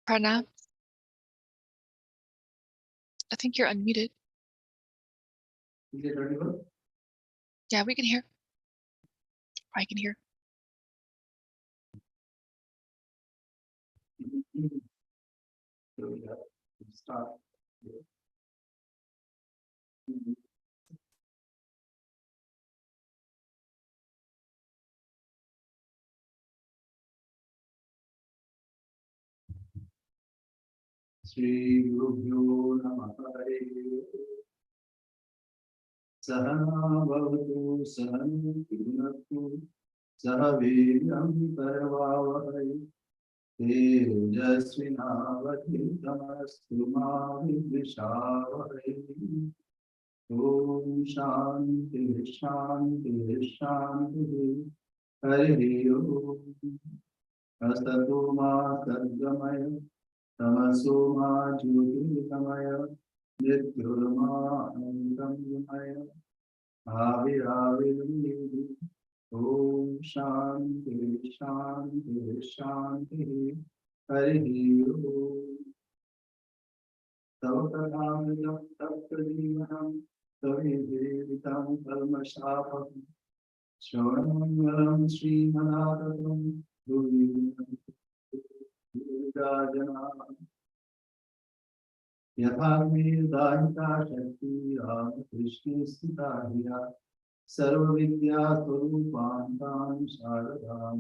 Prana, I think you're unmuted. Is it audible? Yeah, we can hear. I can hear. So we have to start. Shri Guru Namaha Sahana Bhavatu Sahana Punatu Sahaviryam Parvavai Tejasvinavadhitamastu ma vidvishavai Om Shanti Shanti Shanti Hari Om Asato ma Sadgamaya Tamaso ma Jyotirgamaya Nityurma Anandamaya Avi Om Shanti Shanti Shanti Hari Om Tavakadamidam Taptajivanam Tavidevitam Kalmashapam Shravanam Sri Manadatam Duvinam Dajana Yatharmi Dahita Shakti Ram Krishna Sitahya Sarva Vidya Swarupantam Saradam.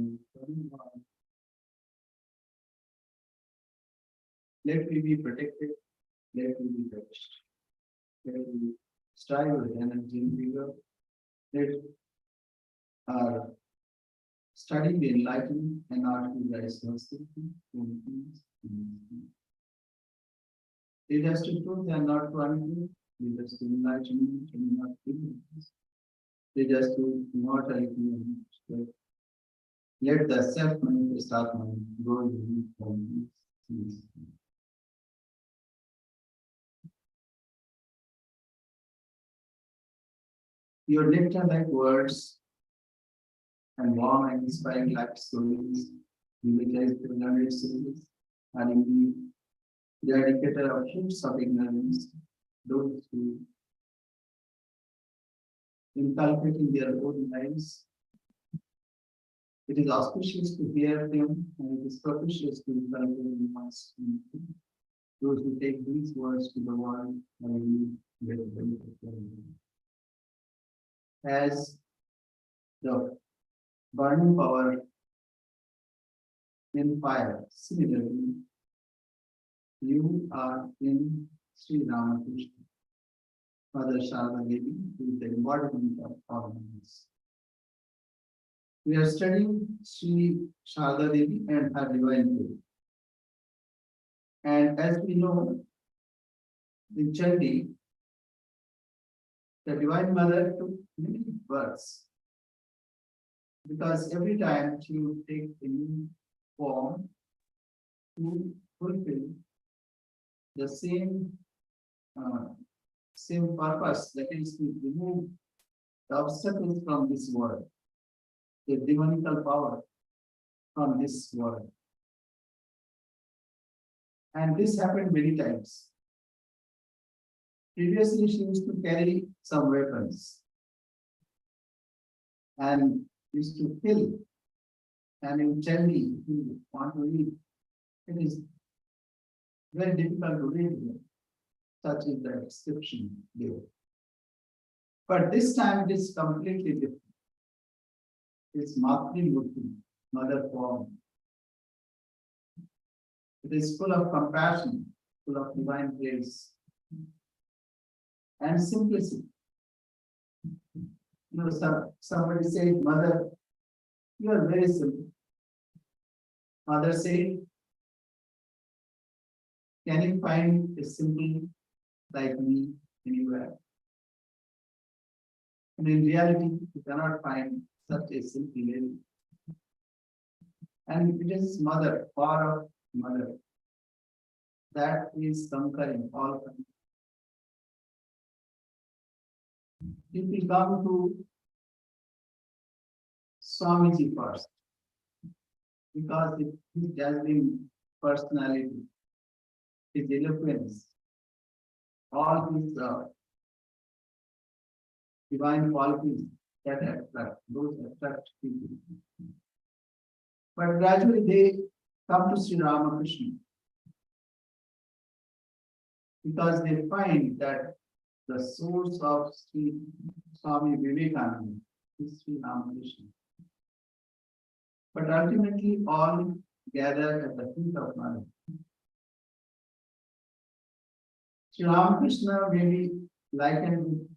Let me be protected, let me be touched. Let me strive with energy and vigor. Let our study be enlightened and our realize mercifully. Lead us to truth and not to untruth. Lead us to enlightenment and not to ignorance. Lead us to immortality and strength. Let the self-manifest Atma grow in from these. Your nectar-like words and warm and inspiring life stories, utilize the learned series, are indeed the indicator of shifts of ignorance, those who inculcate in their own lives. It is auspicious to hear them, and it is propitious to inculcate in one's community. Those who take these words to the world are indeed very beneficial. As the burning power in fire, similarly, you are in Sri Ramakrishna, Mother Saradadevi, who is the embodiment of all things. We are studying Sri Saradadevi and her divine will. And as we know, in Chandi, the Divine Mother took many births because every time she would take a new form to fulfill the same purpose, that is to remove the obstacles from this world, the demonical power from this world. And this happened many times. Previously, she used to carry some weapons and used to kill. And in Chandi, if you want to read, it is very difficult to read here. Such is the description there. But this time it is completely different. It's Matri Murti, mother form. It is full of compassion, full of divine grace and simplicity. You know, somebody said, Mother, you are very simple. Mother said, can you find a simple like me anywhere? And in reality, you cannot find such a simple lady. And it is Mother, power of Mother, that is conquering all countries. If we come to Swamiji first, because his dazzling personality, his eloquence, all his divine qualities that attract people. But gradually they come to Sri Ramakrishna because they find that the source of Sri Swami Vivekananda is Sri Ramakrishna. But ultimately all gather at the feet of Mother. Sri Ramakrishna may be likened with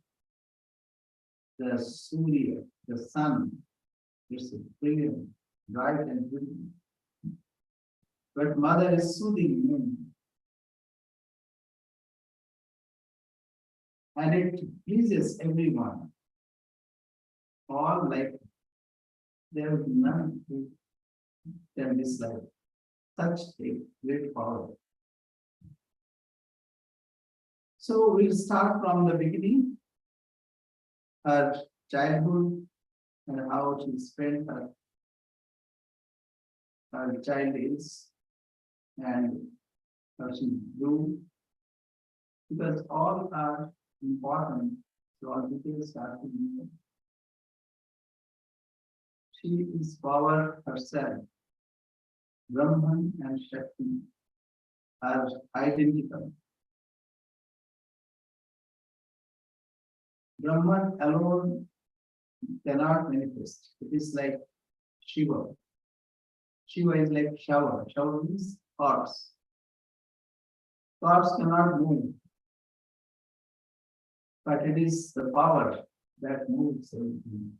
the Surya, the sun. It's brilliant, bright and beautiful. But Mother is soothing moon. And it pleases everyone. All like there is none who can dislike such a great power. So we'll start from the beginning, her childhood and how she spent her child days and how she grew, because all are important, so all details are to be known. She is power herself. Brahman and Shakti are identical. Brahman alone cannot manifest. It is like Shiva. Shiva is like shower. Shower means thoughts. Thoughts cannot move. But it is the power that moves everything.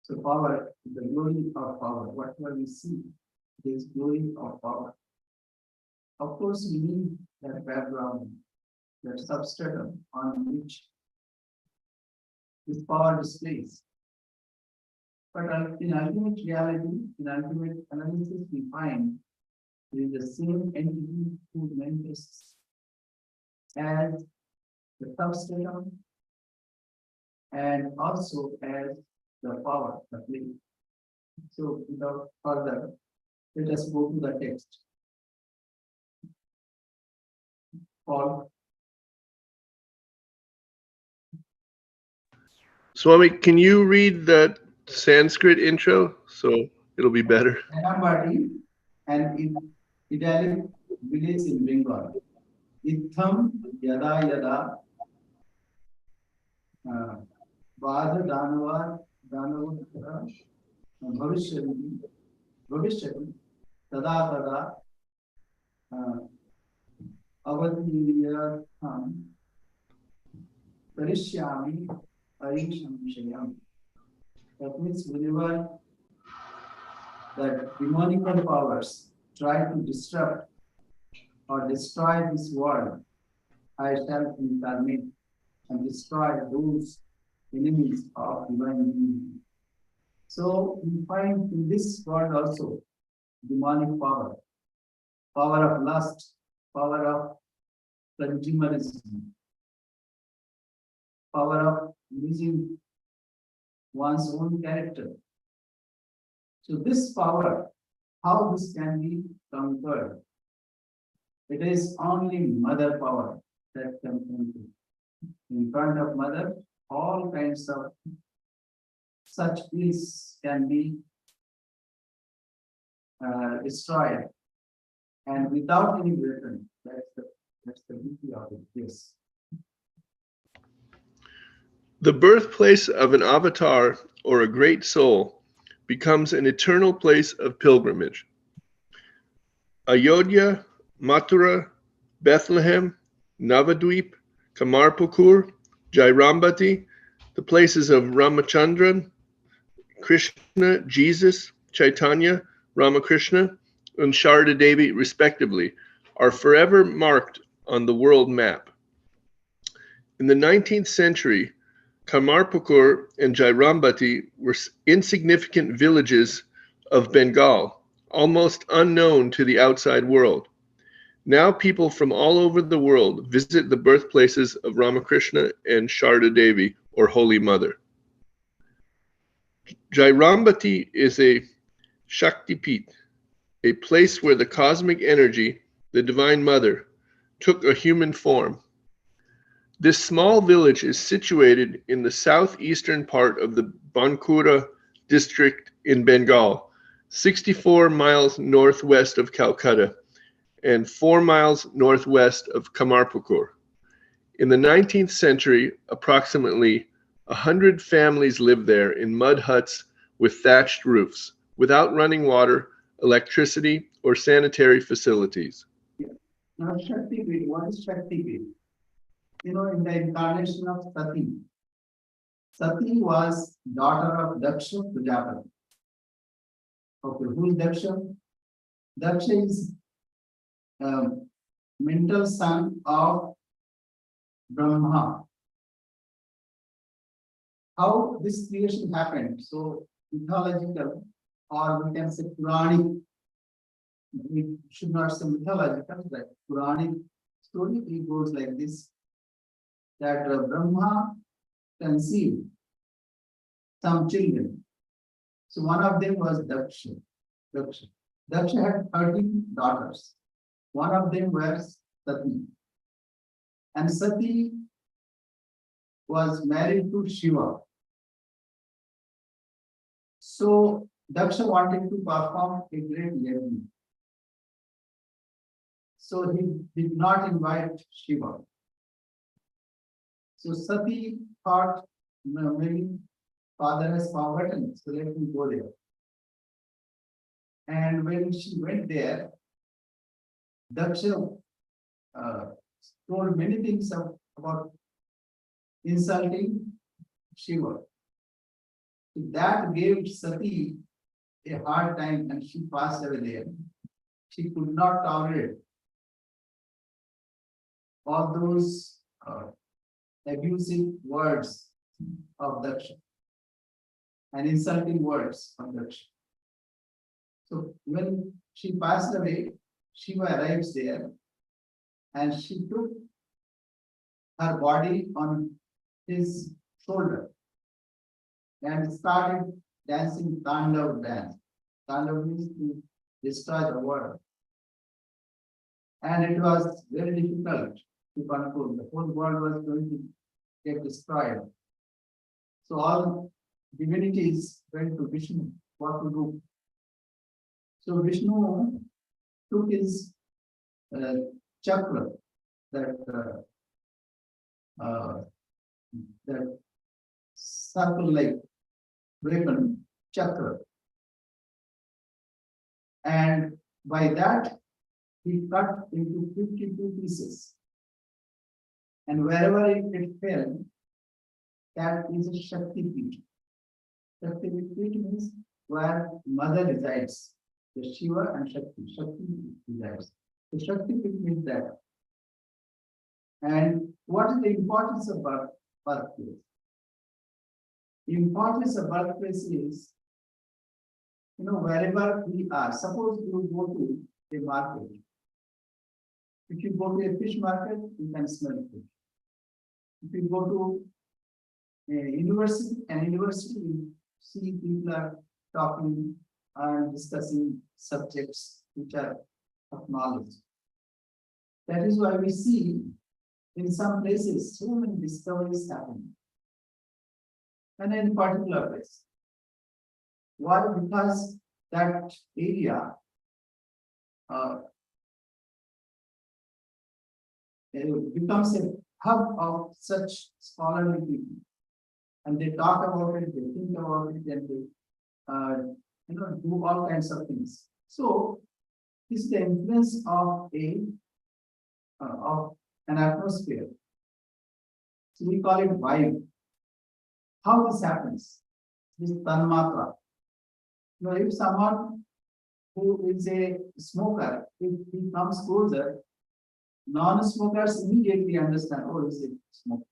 So power is the glory of power. Whatever we see is glory of power. Of course, we need that background, that substratum on which this power displays. But in ultimate reality, in ultimate analysis, we find it is the same entity who manifests as the substratum and also as the power, the play. So without further, let us go to the text. Paul. Swami, can you read that Sanskrit intro so it'll be better? Anambati and in Italic village in Bengal. Itham yada yada Vada Danava Danava Bhavishyati Tada Avadiyartham Karishyami Arisham Shayam. That means whenever the demonical powers try to disrupt or destroy this world, I shall incarnate and destroy those enemies of divine being. So we find in this world also demonic power, power of lust, power of consumerism, power of losing one's own character. So this power, how this can be conquered? It is only mother power that can conquer. In front of mother, all kinds of such ills can be destroyed, and without any weapon. That's the beauty of it. Yes. The birthplace of an avatar or a great soul becomes an eternal place of pilgrimage. Ayodhya, Mathura, Bethlehem, Navadvip, Kamarpukur, Jairambati, the places of Ramachandran, Krishna, Jesus, Chaitanya, Ramakrishna, and Saradadevi, respectively, are forever marked on the world map. In the 19th century, Kamarpukur and Jairambati were insignificant villages of Bengal, almost unknown to the outside world. Now people from all over the world visit the birthplaces of Ramakrishna and Saradadevi, or Holy Mother. Jairambati is a Shakti Peeth, a place where the cosmic energy, the Divine Mother, took a human form. This small village is situated in the southeastern part of the Bankura district in Bengal, 64 miles northwest of Calcutta and 4 miles northwest of Kamarpukur. In the 19th century, approximately 100 families lived there in mud huts with thatched roofs, without running water, electricity, or sanitary facilities. Now, Shakti Pit, what is Shakti Pit? You know, in the incarnation of Sati, Sati was daughter of Daksha Prajapati. Okay, who is Daksha? Daksha is mental son of Brahma. How this creation happened? So mythological, or we can say Puranic. We should not say mythological, but Puranic story. It goes like this: that Brahma conceived some children. So one of them was Daksha. Daksha had 13 daughters. One of them was Sati. And Sati was married to Shiva. So Daksha wanted to perform a great yajna. So he did not invite Shiva. So Sati thought, maybe father has forgotten, so let me go there. And when she went there, Daksha told many things about insulting Shiva. That gave Sati a hard time and she passed away there. She could not tolerate all those abusive words of Daksha and insulting words of Daksha. So when she passed away, Shiva arrives there and she took her body on his shoulder and started dancing Tandav dance. Tandav means to destroy the world. And it was very difficult to control. The whole world was going to get destroyed. So all divinities went to Vishnu, what to do. So Vishnu took his chakra, that circle-like weapon, chakra, and by that he cut into 52 pieces. And wherever it fell, that is a Shakti Pit. Shakti Pit means where mother resides. The Shiva and Shakti resides. The Shakti Pit means that. And what is the importance of birthplace? The importance of birthplace is, wherever we are, suppose you go to a market. If you go to a fish market, you can smell fish. If you go to a university, you see people are talking and discussing subjects which are of knowledge. That is why we see in some places so many discoveries happen. And in particular place. Why? Because that area becomes a hub of such scholarly people. And they talk about it, they think about it, and they do all kinds of things. So this is the influence of an atmosphere. So we call it vibe. How this happens? This tanmatra. If someone who is a smoker, if he comes closer, non-smokers immediately understand, oh, he's a smoker.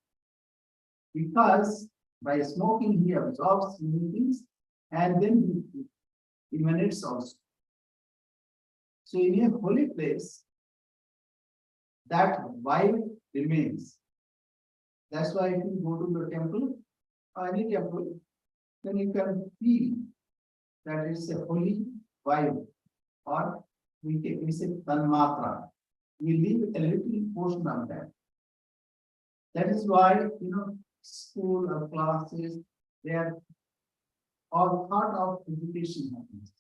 Because by smoking, he absorbs many things and then he emanates also. So in a holy place, that vibe remains. That's why if you go to the temple or any temple, then you can feel that it's a holy Vayu, or we say Tanmatra. We leave a little portion of that. That is why, school or classes, they are all part of education happens.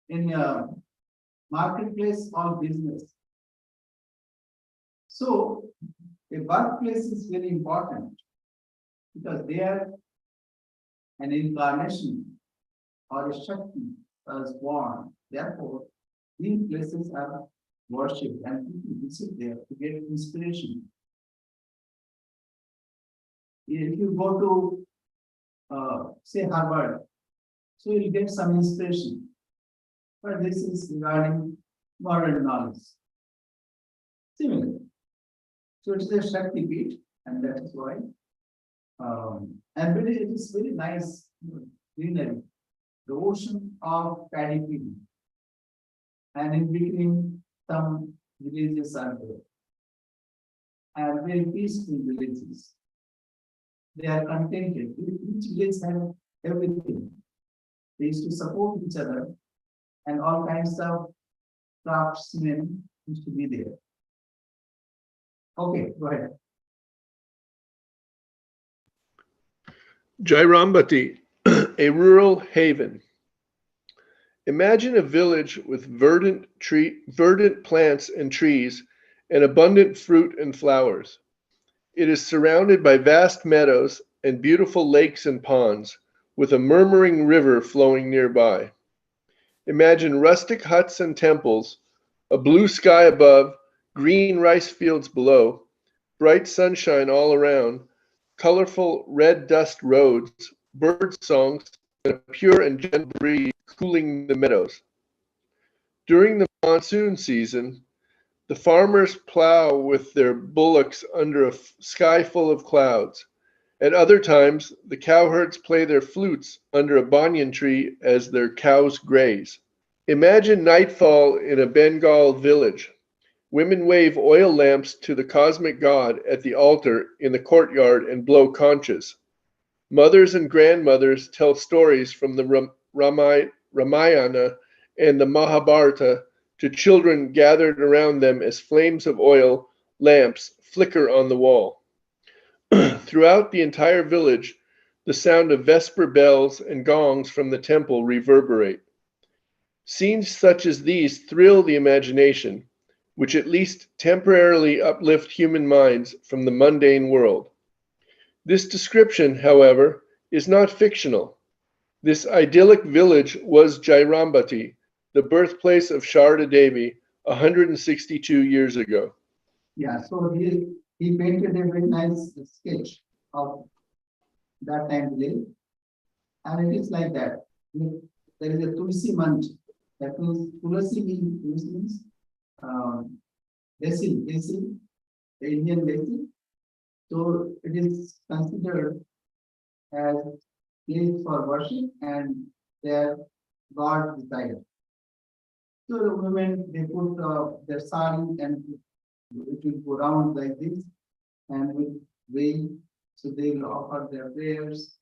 In marketplace or business. So a workplace is very important because they are an incarnation or a Shakti is born. Therefore, these places are worshipped and people visit there to get inspiration. If you go to, say, Harvard, so you'll get some inspiration. But this is regarding modern knowledge. Similar. So it is a Shakti beat, and that is why. It is very nice greenery, the ocean of paddy field, and in between some villages are there, and very peaceful villages. They are contented. Each village has everything. They used to support each other, and all kinds of craftsmen used to be there. Okay, go ahead. Jairambati, a rural haven. Imagine a village with verdant plants and trees and abundant fruit and flowers. It is surrounded by vast meadows and beautiful lakes and ponds, with a murmuring river flowing nearby. Imagine rustic huts and temples, a blue sky above, green rice fields below, bright sunshine all around, colorful red dust roads, bird songs, and a pure and gentle breeze cooling the meadows. During the monsoon season, the farmers plow with their bullocks under a sky full of clouds. At other times, the cowherds play their flutes under a banyan tree as their cows graze. Imagine nightfall in a Bengal village. Women wave oil lamps to the cosmic god at the altar in the courtyard and blow conches. Mothers and grandmothers tell stories from the Ramayana and the Mahabharata to children gathered around them as flames of oil lamps flicker on the wall. Throughout the entire village, the sound of vesper bells and gongs from the temple reverberate. Scenes such as these thrill the imagination, which at least temporarily uplift human minds from the mundane world. This description, however, is not fictional. This idyllic village was Jairambati, the birthplace of Saradadevi 162 years ago. Yeah, so he painted a very nice sketch of that time village, and it is like that. There is a Tulsi Manch, that means Tulsi means basil, the Indian basil. So it is considered as place for worship, and their God desire. So the women, they put their sari and it will go round like this and with veil. So they will offer their prayers,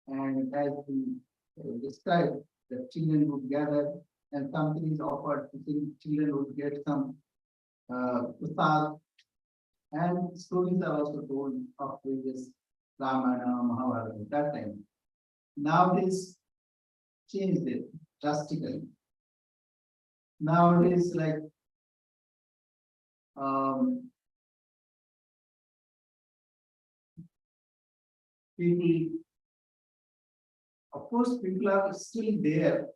and as we described, the children would gather and something is offered. The children would get some prasad, and stories are also told of previous Ramayana, Mahabharata at that time. Nowadays, changed it drastically. Nowadays, like people, of course, people are still there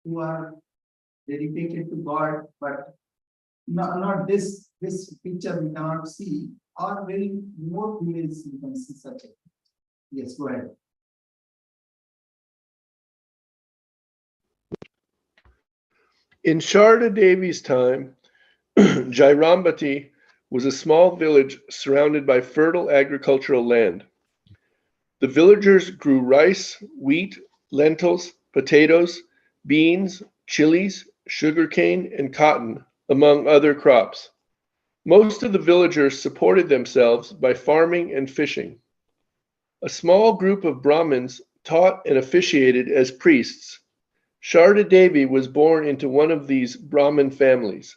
who are dedicated to God, but not this picture we cannot see, or very remote villages you can see such a. Yes, go ahead. In Sharda Devi's time, Jairambati was a small village surrounded by fertile agricultural land. The villagers grew rice, wheat, lentils, potatoes, beans, chilies, sugarcane, and cotton, among other crops. Most of the villagers supported themselves by farming and fishing. A small group of Brahmins taught and officiated as priests. Saradadevi was born into one of these Brahmin families.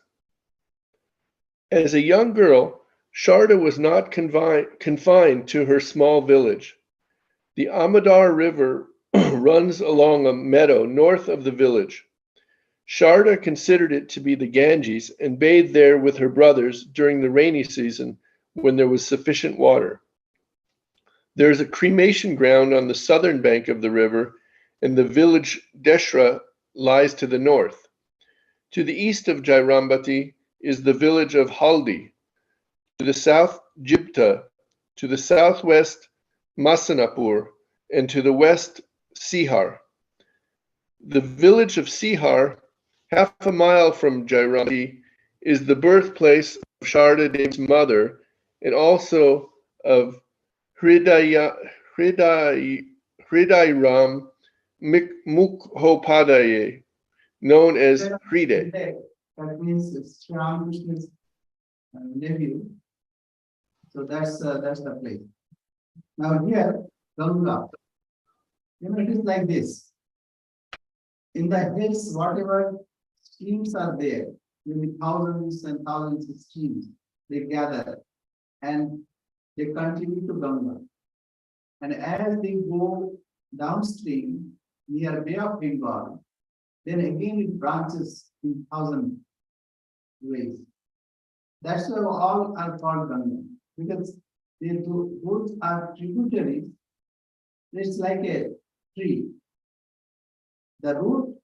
As a young girl, Sharda was not confined to her small village. The Amadar River runs along a meadow north of the village. Sharda considered it to be the Ganges and bathed there with her brothers during the rainy season when there was sufficient water. There is a cremation ground on the southern bank of the river, and the village Deshra lies to the north. To the east of Jairambati is the village of Haldi, to the south Jibta, to the southwest Masanapur, and to the west Sihar. The village of Sihar, half a mile from Jairambati, is the birthplace of Sharda Devi's mother and also of Hridayaram Mukhopadhyay, known as Hride. That means it's Sri Ramakrishna's nephew. So that's the place. Now here, Ganga. It is like this. In the hills, whatever streams are there, maybe thousands and thousands of streams, they gather and they contribute to Ganga. And as they go downstream near Bay of Bengal, then again it branches in thousand ways. That's why all are called Ganga, because those are tributaries. It's like a tree. The root,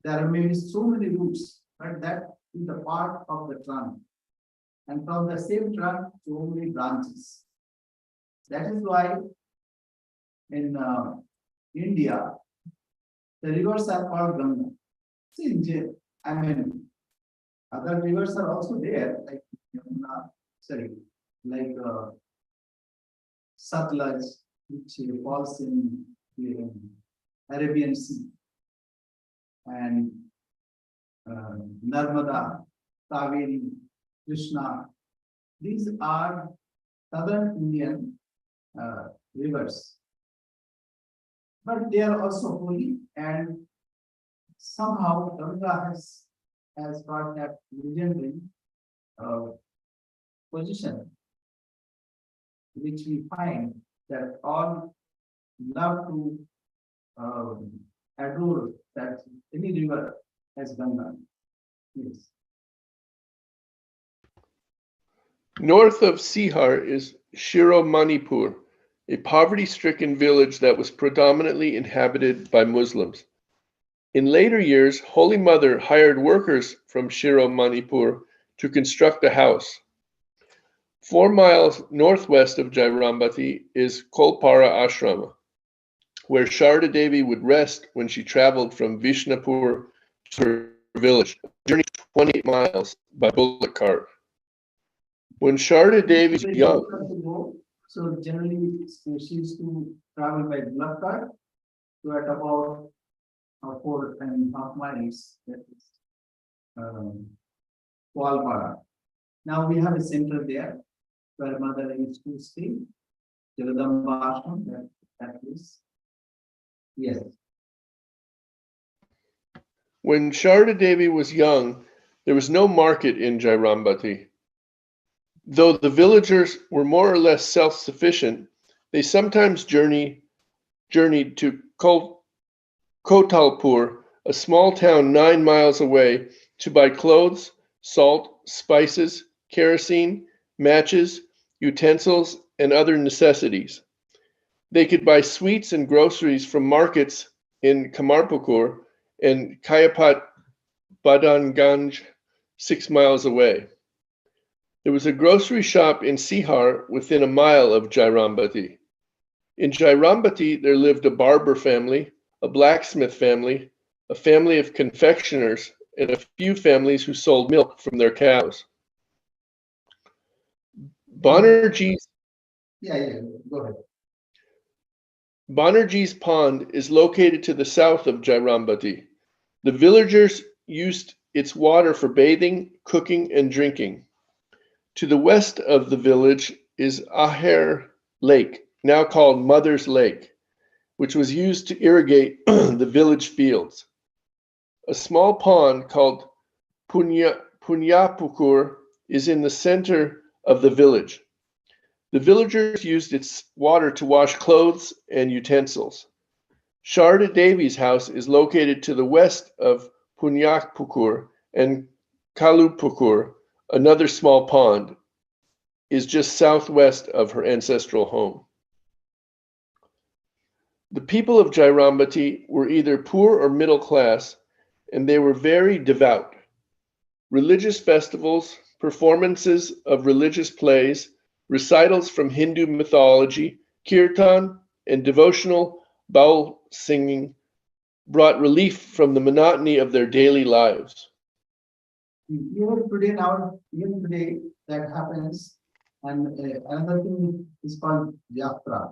there are maybe so many roots, but that is the part of the trunk. And from the same trunk, so many branches. That is why in India, the rivers are called Ganga. See, I mean, other rivers are also there, like Yamuna, like Satluj, which falls in the Arabian Sea, and Narmada, Kaveri, Krishna. These are southern Indian rivers, but they are also holy, and somehow Ganga has got that legendary position, which we find that all love to adore that any river has Ganga. Yes. North of Sihar is Shiromanipur, a poverty-stricken village that was predominantly inhabited by Muslims. In later years, Holy Mother hired workers from Shiromanipur to construct a house. 4 miles northwest of Jairambati is Kolpara Ashrama, where Sharda Devi would rest when she traveled from Vishnupur to her village, a journey of 28 miles by bullock cart. When Sharda Devi was young, so generally she used to travel by bullock cart to at about 4.5 miles. That is Kualpara. Now we have a center there where Mother used to stay. Jagadamba Ashram, that is. Yes. when Sharda Devi was young, there was no market in Jairambati. Though the villagers were more or less self-sufficient, they sometimes journeyed to Kotalpur, a small town 9 miles away, to buy clothes, salt, spices, kerosene, matches, utensils, and other necessities. They could buy sweets and groceries from markets in Kamarpukur and Kayapat Badanganj, 6 miles away. There was a grocery shop in Sihar within a mile of Jairambati. In Jairambati, there lived a barber family, a blacksmith family, a family of confectioners, and a few families who sold milk from their cows. Banerjee's Go ahead. Banerjee's Pond is located to the south of Jairambati. The villagers used its water for bathing, cooking, and drinking. To the west of the village is Aher Lake, now called Mother's Lake, which was used to irrigate the village fields. A small pond called Punyapukur is in the center of the village. The villagers used its water to wash clothes and utensils. Saradadevi's house is located to the west of Punyapukur, and Kalupukur, another small pond, is just southwest of her ancestral home. The people of Jairambati were either poor or middle class, and they were very devout. Religious festivals, performances of religious plays, recitals from Hindu mythology, kirtan, and devotional baul singing brought relief from the monotony of their daily lives. Even today that happens, and another thing is called yatra.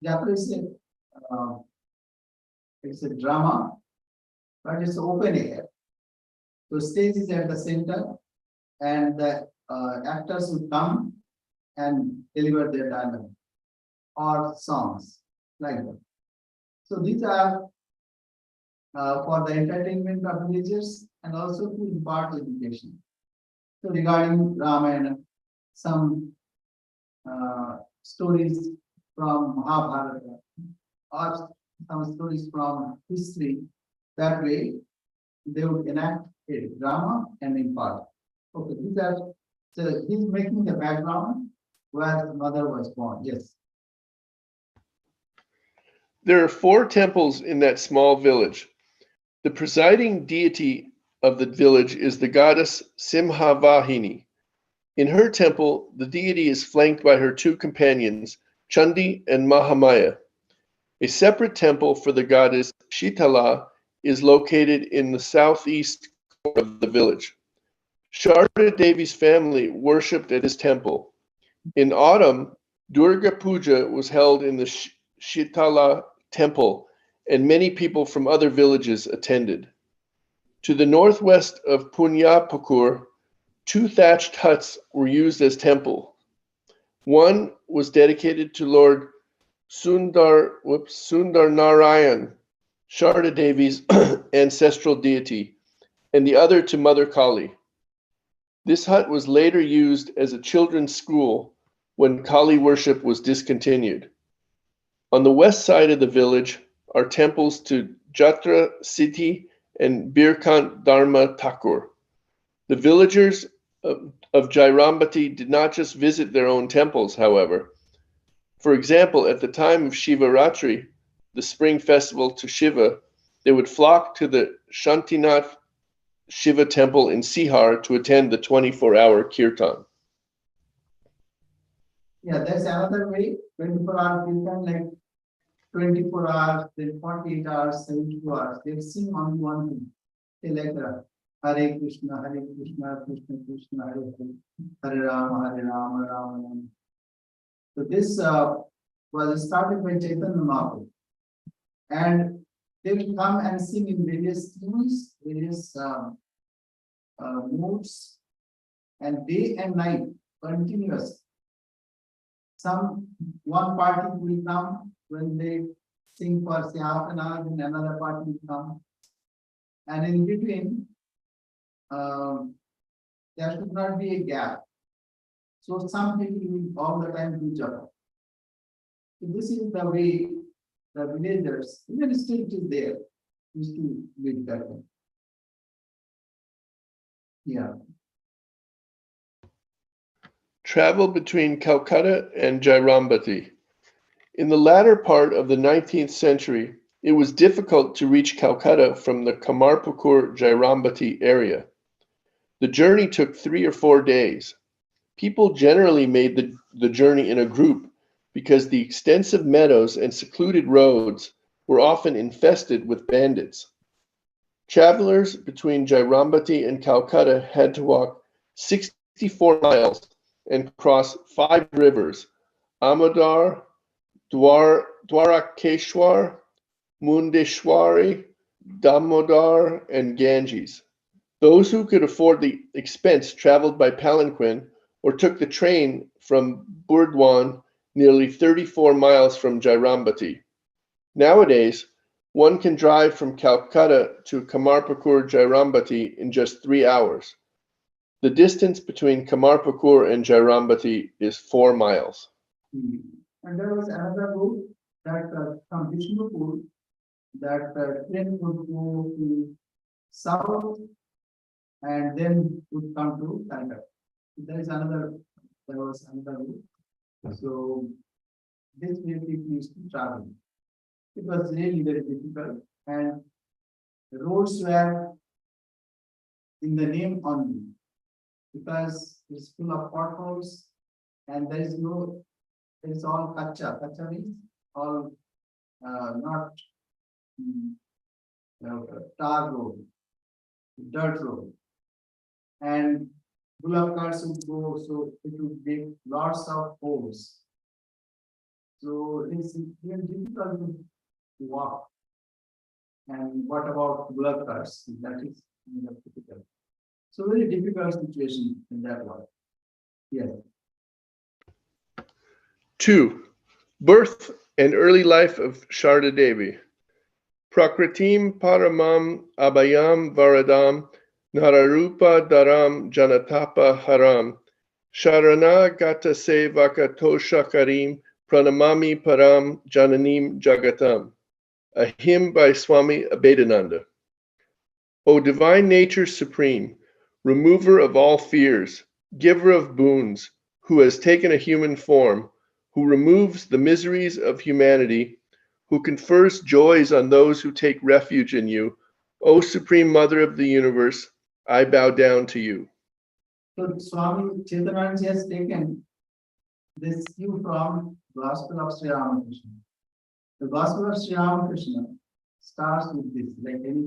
Yatra is it's a drama, but it's open air. So stage is at the center, and the actors will come and deliver their dialogue or songs like that. So these are for the entertainment of villagers and also to impart education. So regarding Ramayana, some stories from Mahabharata or some stories from history, that way they would enact a drama and impart. Okay, these are, so he's making the background where the mother was born. Yes. There are 4 temples in that small village. The presiding deity of the village is the goddess Simhavahini. In her temple, the deity is flanked by her 2 companions, Chandi and Mahamaya. A separate temple for the goddess Shitala is located in the southeast corner of the village. Sharda Devi's family worshipped at this temple. In autumn, Durga Puja was held in the Shitala temple, and many people from other villages attended. To the northwest of Punyapukur, 2 thatched huts were used as temple. One was dedicated to Lord Sundarnarayan, Sharda Devi's ancestral deity, and the other to Mother Kali. This hut was later used as a children's school when Kali worship was discontinued. On the west side of the village are temples to Jatra Siddhi and Birkant Dharma Thakur. The villagers of Jairambati did not just visit their own temples, however. For example, at the time of Shivaratri, the spring festival to Shiva, they would flock to the Shantinath Shiva temple in Sihar to attend the 24-hour kirtan. Yeah, there's another way, 24-hour kirtan, like 24 hours, then 48 hours, 72 hours. They sing only one thing. They like Hare Krishna, Krishna Krishna, Hare Hare, Hare Rama, Rama Rama. So this was started by Chaitanya Mahaprabhu, and they will come and sing in various tunes, various moods, and day and night, continuous. One party will come when they sing for say half an hour, then another party will come, and in between, there should not be a gap. So some people will all the time do japa. So this is the way the villagers, even still it is there, used to live that way. Yeah. Travel between Calcutta and Jairambati. In the latter part of the 19th century, it was difficult to reach Calcutta from the Kamarpukur Jairambati area. The journey took 3 or 4 days. People generally made the journey in a group because the extensive meadows and secluded roads were often infested with bandits. Travelers between Jairambati and Calcutta had to walk 64 miles and cross 5 rivers, Amodar, Dwarakeshwar, Mundeshwari, Damodar, and Ganges. Those who could afford the expense traveled by palanquin or took the train from Burdwan, nearly 34 miles from Jairambati. Nowadays, One can drive from Calcutta to Kamarpukur Jairambati in just 3 hours. The distance between Kamarpukur and Jairambati is 4 miles. And there was another route that from Vishnupur, that train would go to south and then would come to Calcutta. There was another route. So this way people used to travel. It was really very difficult, and the roads were in the name only, because it's full of potholes and it's all kacha. Kacha means all not tar road, dirt road. And bullock carts would go, so it would make lots of holes. So it's very difficult to walk. And what about bullock carts? That is difficult. So very difficult situation in that one. Yes. 2. Birth and early life of Saradadevi. Prakritim paramam abhayam varadam nararupa dharam janatapa haram sharana gata sevaka toshakarim pranamami param jananim jagatam. A hymn by Swami Abhedananda. O divine nature supreme, remover of all fears, giver of boons, who has taken a human form, who removes the miseries of humanity, who confers joys on those who take refuge in you, O Supreme Mother of the universe, I bow down to you. So Swami Chaitanya has taken this cue from Gospel of Sri Ramakrishna. The Gospel of Sri Ramakrishna starts with this, like any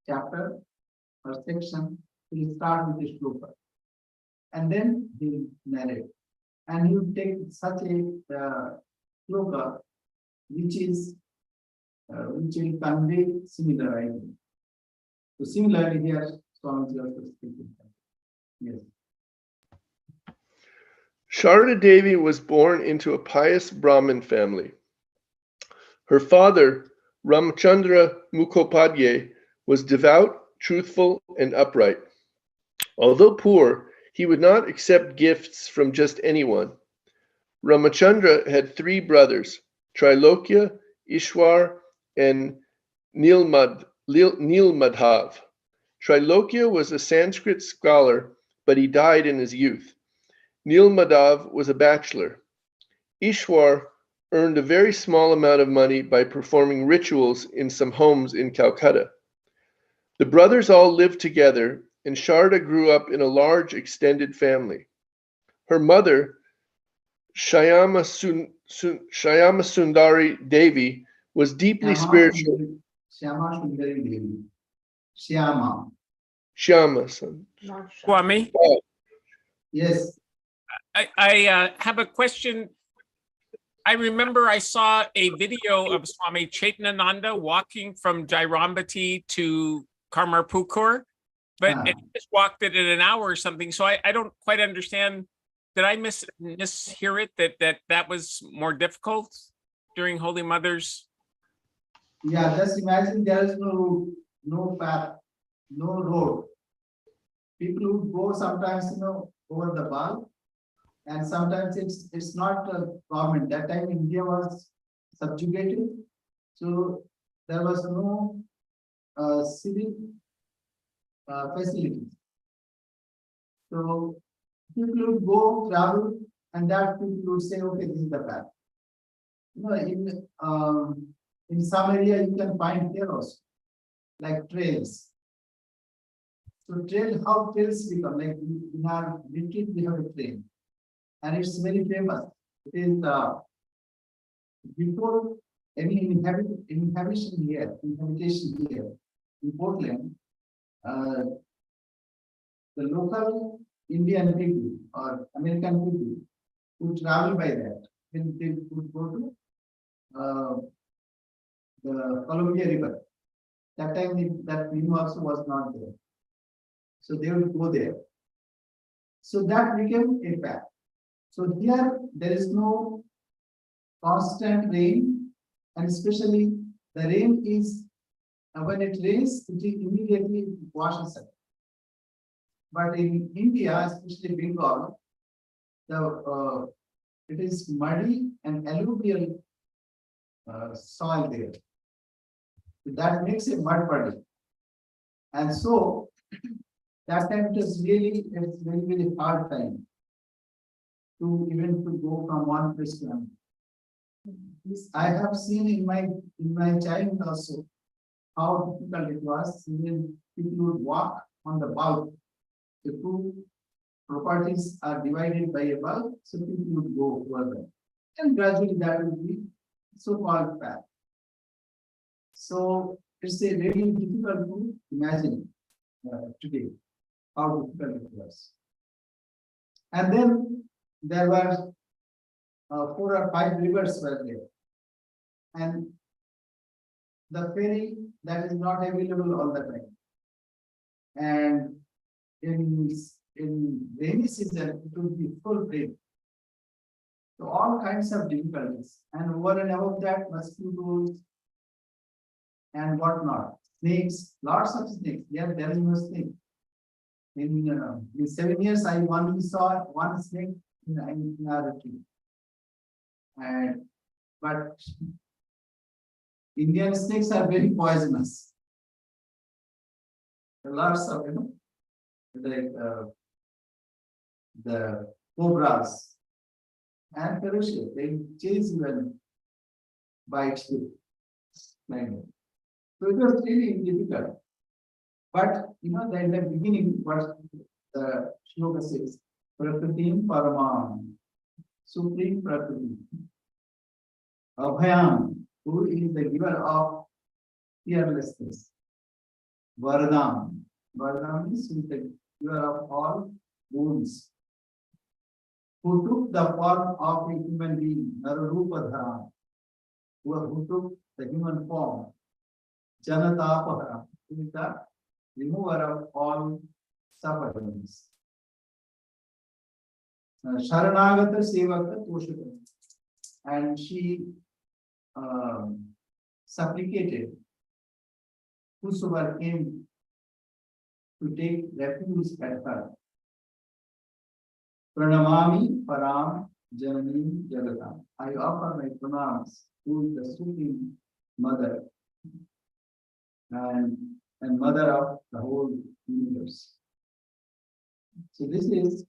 chapter or section, he will start with this shloka. And then he will narrate. And he will take such a shloka which will convey similar idea. So similarly here, Swami is also speaking. Yes. Saradadevi was born into a pious Brahmin family. Her father, Ramchandra Mukhopadhyay, was devout, truthful, and upright. Although poor, he would not accept gifts from just anyone. Ramachandra had 3 brothers, Trilokya, Ishwar, and Nilmadhav. Trilokya was a Sanskrit scholar, but he died in his youth. Nilmadhav was a bachelor. Ishwar earned a very small amount of money by performing rituals in some homes in Calcutta. The brothers all lived together, and Sharda grew up in a large extended family. Her mother, Shyama Sundari Devi, was deeply spiritual. Shyama Sundari Devi. Shyama. Swami, Yes. I have a question. I remember I saw a video of Swami Chaitananda walking from Jairambati to Kamarpukur, but he just walked it in an hour or something. So I don't quite understand. Did I mishear it that was more difficult during Holy Mother's? Yeah, just imagine there is no path, no road. People would go sometimes, over the wall, and sometimes it's not a government. That time India was subjugated, so there was no civil facilities. So people would go travel, and that people would say, okay, this is the path. In some area you can find here also, like trails. So how trails become, like in our retreat we have a trail, and it's very famous. It is before any inhabitation here in Portland, the local Indian people or American people would travel by that. Then they would go to the Columbia River. That time that river also was not there. So they would go there. So that became a path. So here there is no constant rain, and especially the rain is And when it rains, it immediately washes up. But in India, especially Bengal, it is muddy and alluvial soil there. That makes a mud puddle. And so that time it's very hard time to even to go from one place to another. I have seen in my childhood also how difficult it was. Even people would walk on the bulb. The two properties are divided by a bulb, so people would go further. And gradually that will be so-called path. So it's a really difficult to imagine today how difficult it was. And then there were 4 or 5 rivers were there. And the ferry that is not available all the time. And in rainy season, it will be full rain. So all kinds of difficulties. And over and above that, mosquitoes and whatnot. Snakes, lots of snakes. There is no snake. In 7 years, I only saw one snake in our tree. But Indian snakes are very poisonous. There are lots of, like the cobras and ferocious. They chase you and bite you. Like that. So it was really difficult. But in the beginning, what the shloka says, Prakritim Paramam, Supreme Prakriti, Abhayam, who is the giver of fearlessness, Vardam, Vardam is the giver of all wounds, who took the form of a human being, Nararupa Dharam, who took the human form, Janatapahara, who is the remover of all sufferings. Sharanagata Sevaka Toshaka. And she supplicated whosoever came to take refuge at her. Pranamami Param Janani Jagatam. I offer my pranams to the Supreme Mother and Mother of the whole universe. So this is,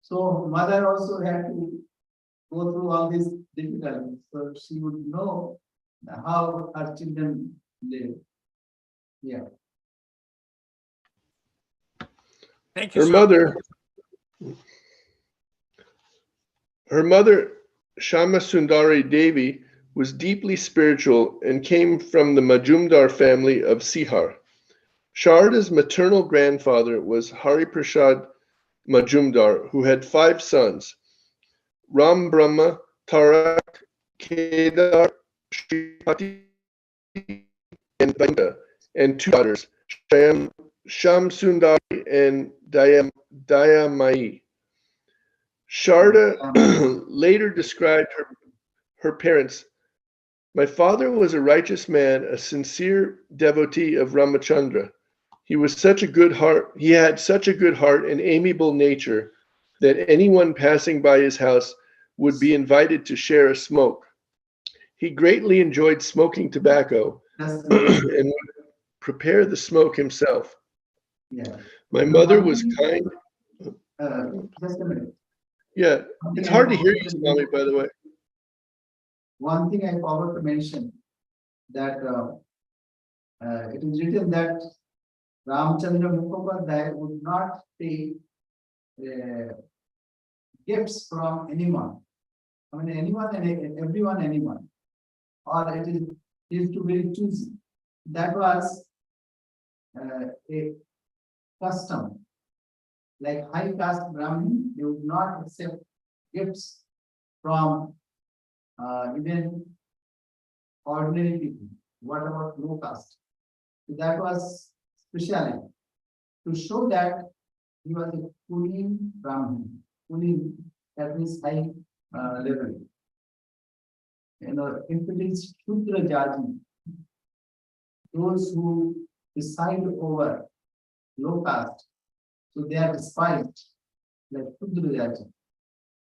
so Mother also had to go through all these difficulties, so she would know how her children live. Yeah. Thank you, Her Swami. mother, Shama Sundari Devi, was deeply spiritual and came from the Majumdar family of Sihar. Sharda's maternal grandfather was Hari Prasad Majumdar, who had 5 sons, Ram Brahma, Tarak, Kedar, Shripati, and Vaikuntha, and 2 daughters, Sham Sundari and Dayamai. Sharda later described her parents. My father was a righteous man, a sincere devotee of Ramachandra. He was such a good heart. He had such a good heart and amiable nature that anyone passing by his house would be invited to share a smoke. He greatly enjoyed smoking tobacco and would prepare the smoke himself. Yeah. My mother was kind. Just a minute. Yeah, it's hard to hear you, Swami, by the way. One thing I forgot to mention that it is written that Ramchandra Mukhopadhyay would not take gifts from anyone. I mean, anyone and everyone, anyone. Or it is to very choosy. That was a custom. Like high caste Brahmin, they would not accept gifts from even ordinary people. What about low caste? So that was speciality to show that he was a Kulin Brahmin. Kulin, that means high level. If it is Shudra Jati, those who decide over low caste, so they are despised like Kudruyati.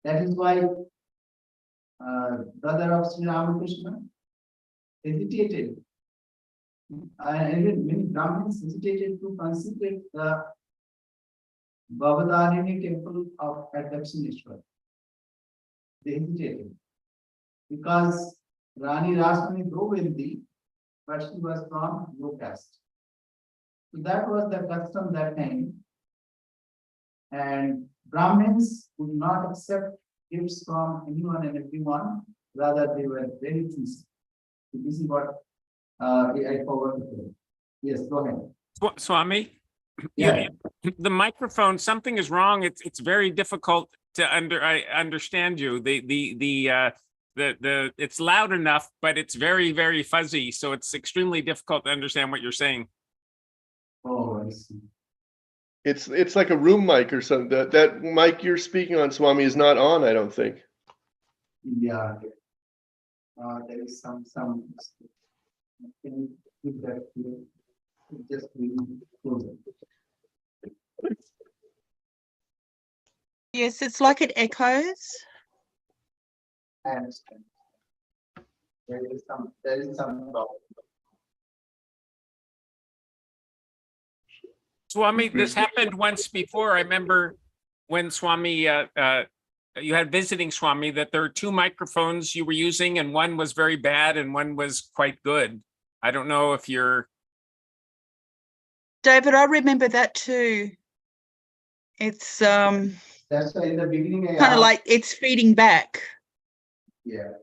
That is why brother of Sri Ramakrishna hesitated. Even many Brahmins hesitated to consecrate the Bhavadarini temple of at Dakshineshwar. They hesitated because Rani Rasmani though wealthy, but she was from low caste. So that was the custom that time. And Brahmins would not accept gifts from anyone and everyone, rather they were very choosy. So this is what I forgot to say. Yes, go ahead. Swami, Yeah. the microphone, something is wrong. It's very difficult to I understand you. The it's loud enough, but it's very, very fuzzy. So it's extremely difficult to understand what you're saying. Oh, I see. It's like a room mic or something. That mic you're speaking on, Swami, is not on, I don't think. Yeah. There is some. Can you keep that here? Just bring it closer. Yes, it's like it echoes. I understand. There is some problem. Swami, this happened once before. I remember when Swami, you had visiting Swami, that there were two microphones you were using, and one was very bad and one was quite good. I don't know if you're. David, I remember that too. It's kind That's why in the beginning I of asked. like it's feeding back. Yeah.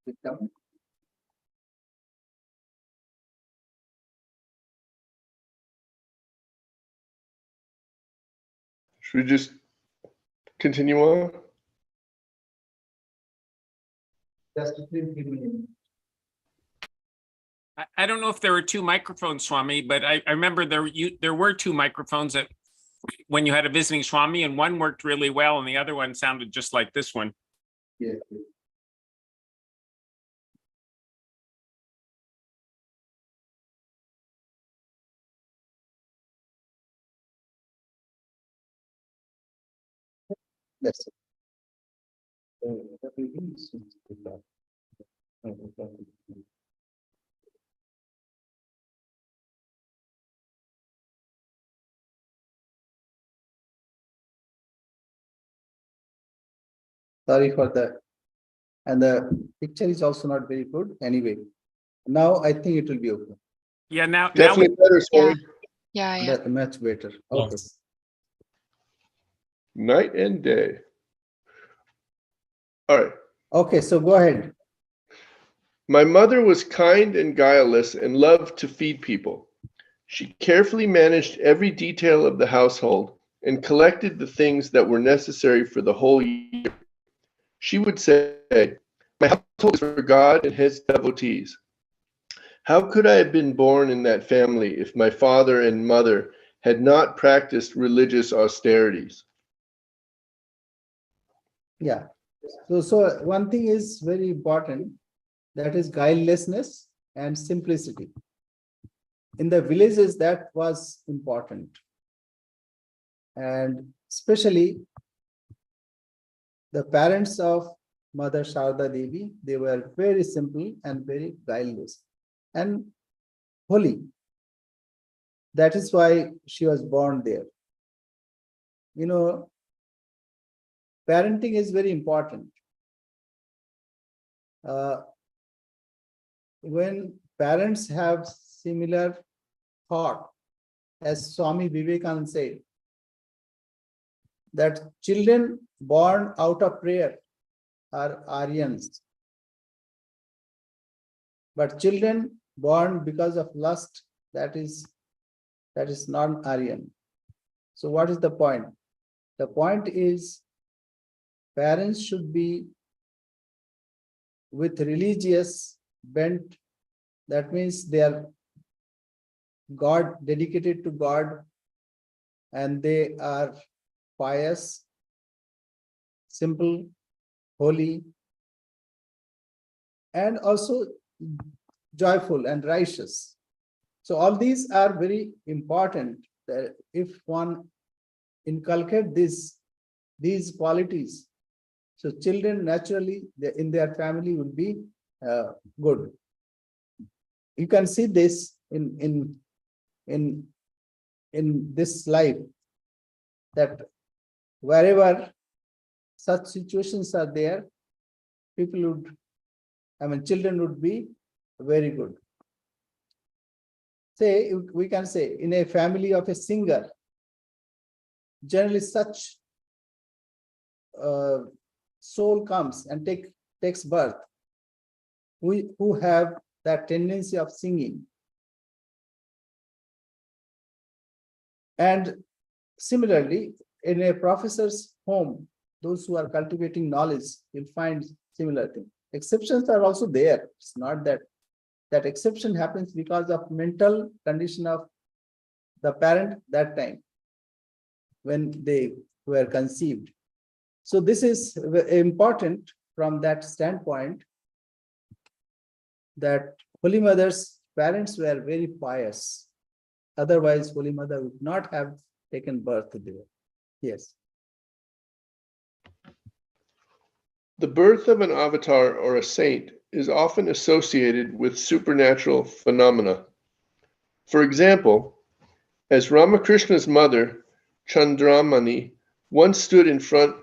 Become. Should we just continue on? Just a few minutes. I don't know if there were two microphones, Swami, but I remember there were two microphones that when you had a visiting Swami, and one worked really well, and the other one sounded just like this one. Yes. That's it. Sorry for that. And the picture is also not very good. Anyway, now I think it will be okay. Yeah, now Definitely better, Swami. Yeah. That much better. Okay. Yes. Night and day. All right. Okay, so go ahead. My mother was kind and guileless and loved to feed people. She carefully managed every detail of the household and collected the things that were necessary for the whole year. She would say, "My household is for God and his devotees." How could I have been born in that family if my father and mother had not practiced religious austerities? Yeah. So one thing is very important, that is guilelessness and simplicity. In the villages, that was important. And especially the parents of Mother Saradadevi, they were very simple and very guileless and holy. That is why she was born there. You know, parenting is very important. When parents have similar thought, as Swami Vivekananda said, that children born out of prayer are Aryans, but children born because of lust, that is non-Aryan. So what is the point? The point is parents should be with religious bent. That means they are God, dedicated to God, and they are pious, simple, holy, and also joyful and righteous. So all these are very important, that if one inculcate these qualities, so children naturally in their family will be good. You can see this in this life, that wherever such situations are there, children would be very good. Say, we can say, in a family of a singer, generally such soul comes and takes birth, who have that tendency of singing. And similarly, in a professor's home, those who are cultivating knowledge will find similar thing. Exceptions are also there. It's not that exception happens because of mental condition of the parent that time when they were conceived. So this is important from that standpoint, that Holy Mother's parents were very pious. Otherwise, Holy Mother would not have taken birth there. Yes. The birth of an avatar or a saint is often associated with supernatural phenomena. For example, as Ramakrishna's mother, Chandramani, once stood in front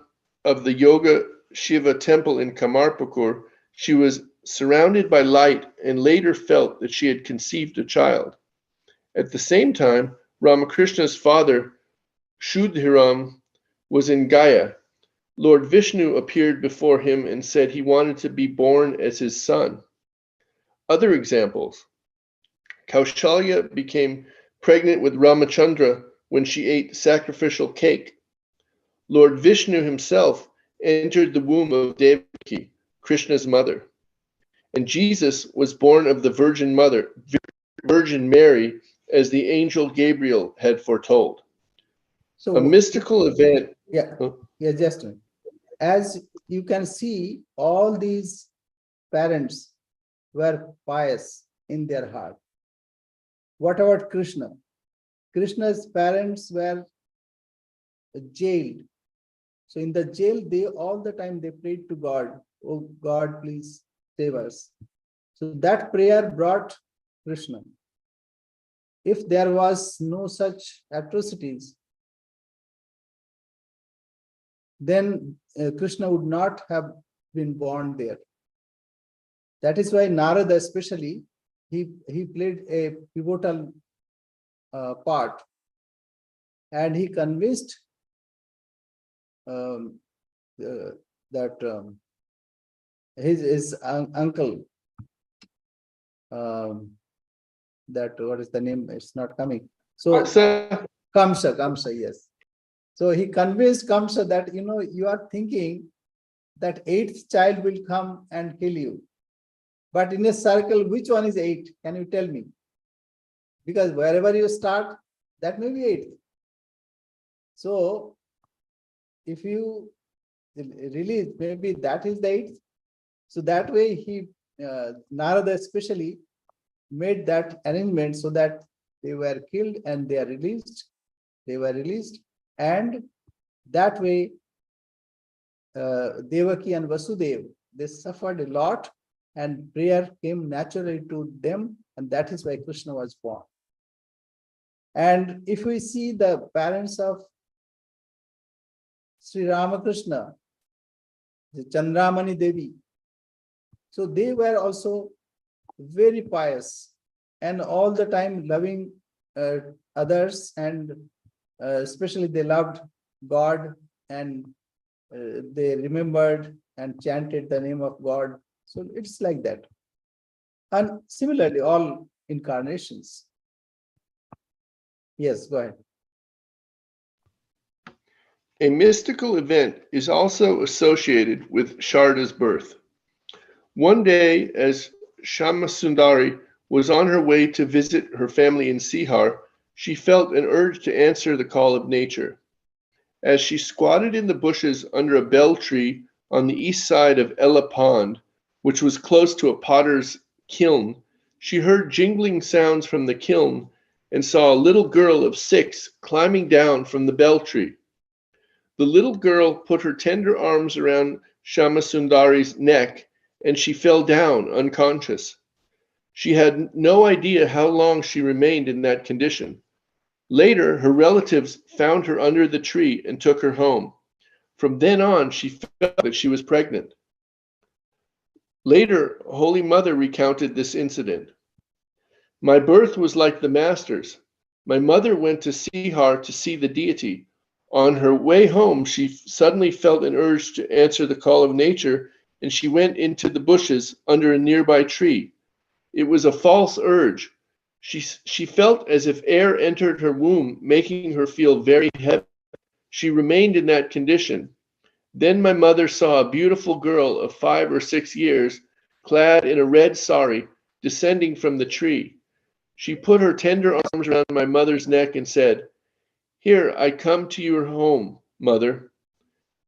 of the Yoga Shiva temple in Kamarpukur, she was surrounded by light and later felt that she had conceived a child. At the same time, Ramakrishna's father, Shudhiram, was in Gaya. Lord Vishnu appeared before him and said he wanted to be born as his son. Other examples: Kaushalya became pregnant with Ramachandra when she ate sacrificial cake. Lord Vishnu himself entered the womb of Devaki, Krishna's mother. And Jesus was born of the Virgin Mary, as the angel Gabriel had foretold. So A mystical event. yeah, just a minute. As you can see, all these parents were pious in their heart. What about Krishna? Krishna's parents were jailed. So in the jail, they all the time they prayed to God, "Oh God, please save us." So that prayer brought Krishna. If there was no such atrocities, then Krishna would not have been born there. That is why Narada especially, he played a pivotal part, and he convinced that his uncle, that what is the name? It's not coming. So Kamsa, yes. So he convinced Kamsa that, you are thinking that eighth child will come and kill you. But in a circle, which one is eight? Can you tell me? Because wherever you start, that may be eighth. So if you release, maybe that is the eighth. So that way Narada especially made that arrangement so that they were killed and they are released. They were released, and that way Devaki and Vasudev, they suffered a lot, and prayer came naturally to them, and that is why Krishna was born. And if we see the parents of Sri Ramakrishna, the Chandramani Devi, so they were also very pious and all the time loving others, and especially they loved God, and they remembered and chanted the name of God. So it's like that. And similarly, all incarnations. Yes, go ahead. A mystical event is also associated with Sharda's birth. One day, as Shamasundari was on her way to visit her family in Sihar, she felt an urge to answer the call of nature. As she squatted in the bushes under a bell tree on the east side of Ella Pond, which was close to a potter's kiln, she heard jingling sounds from the kiln and saw a little girl of 6 climbing down from the belfry. The little girl put her tender arms around Shamasundari's neck, and she fell down unconscious. She had no idea how long she remained in that condition. Later, her relatives found her under the tree and took her home. From then on, she felt that she was pregnant. Later, Holy Mother recounted this incident. My birth was like the Master's. My mother went to Sihar to see the deity. On her way home, she suddenly felt an urge to answer the call of nature, and she went into the bushes under a nearby tree. It was a false urge. She felt as if air entered her womb, making her feel very heavy. She remained in that condition. Then my mother saw a beautiful girl of 5 or 6 years, clad in a red sari, descending from the tree. She put her tender arms around my mother's neck and said, "Here, I come to your home, mother."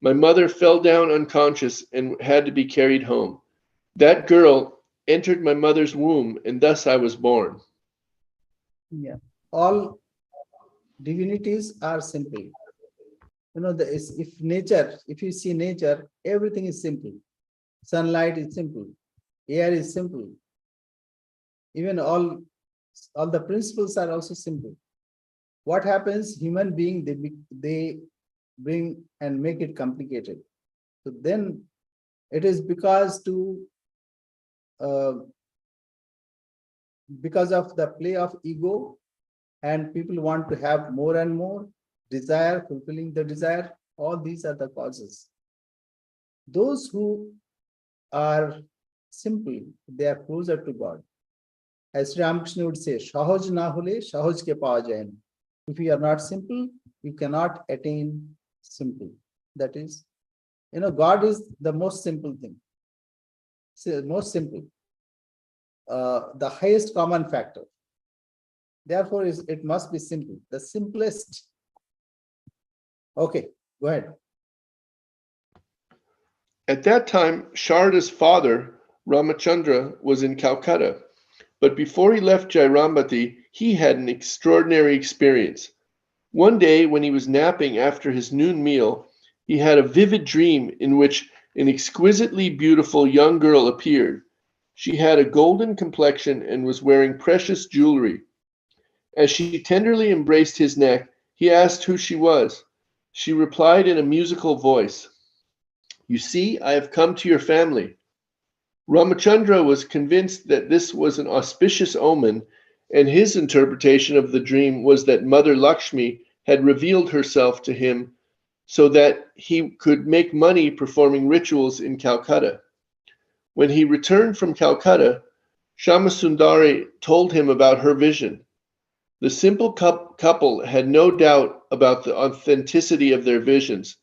My mother fell down unconscious and had to be carried home. That girl entered my mother's womb, and thus I was born. Yeah. All divinities are simple. You know, if you see nature, everything is simple. Sunlight is simple. Air is simple. Even all the principles are also simple. What happens? Human being, they bring and make it complicated. So then it is because of the play of ego, and people want to have more and more desire, fulfilling the desire. All these are the causes. Those who are simple, they are closer to God. As Sri Ramakrishna would say, "Sahaj na hole, sahaj ke pawa jaye." If you are not simple, you cannot attain simple. That is, God is the most simple thing. Most simple. The highest common factor. Therefore, it must be simple. The simplest. Okay, go ahead. At that time, Sharada's father, Ramachandra, was in Calcutta. But before he left Jairambati, he had an extraordinary experience. One day, when he was napping after his noon meal, he had a vivid dream in which an exquisitely beautiful young girl appeared. She had a golden complexion and was wearing precious jewelry. As she tenderly embraced his neck, he asked who she was. She replied in a musical voice, "You see, I have come to your family." Ramachandra was convinced that this was an auspicious omen, and his interpretation of the dream was that Mother Lakshmi had revealed herself to him so that he could make money performing rituals in Calcutta. When he returned from Calcutta, Shamasundari told him about her vision. The simple couple had no doubt about the authenticity of their visions.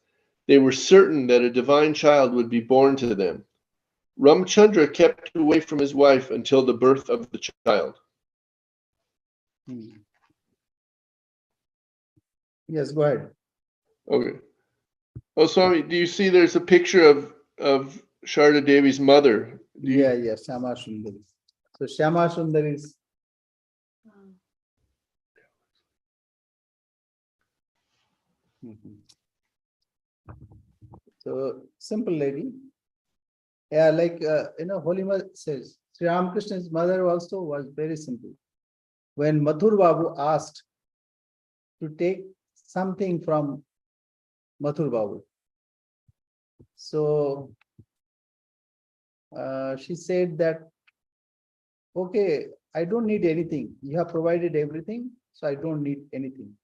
They were certain that a divine child would be born to them. Ramchandra kept away from his wife until the birth of the child. Yes, go ahead. Okay. Oh, Swami, do you see there's a picture of Saradadevi's mother? Yeah, Shama Sundari. So Shama Sundari is so simple lady. Yeah, like Holy Mother says, Sri Ramakrishna's mother also was very simple. When Mathur Babu asked to take something from Mathur Babu, so she said that, "Okay, I don't need anything. You have provided everything, so I don't need anything."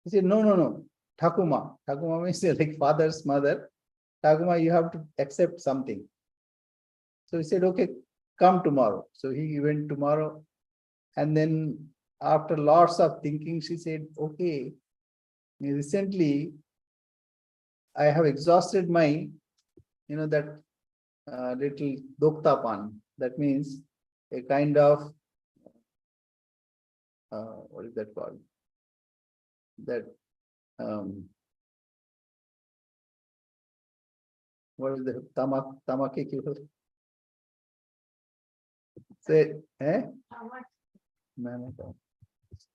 He said, no. Thakuma. Thakuma means like father's mother. Thakuma, you have to accept something. So he said, "Okay, come tomorrow." So he went tomorrow. And then after lots of thinking, she said, "Okay, recently I have exhausted my, that little doktapan. That means a kind of, what is that called? That What is the tamake ki hoti? Say, eh? No.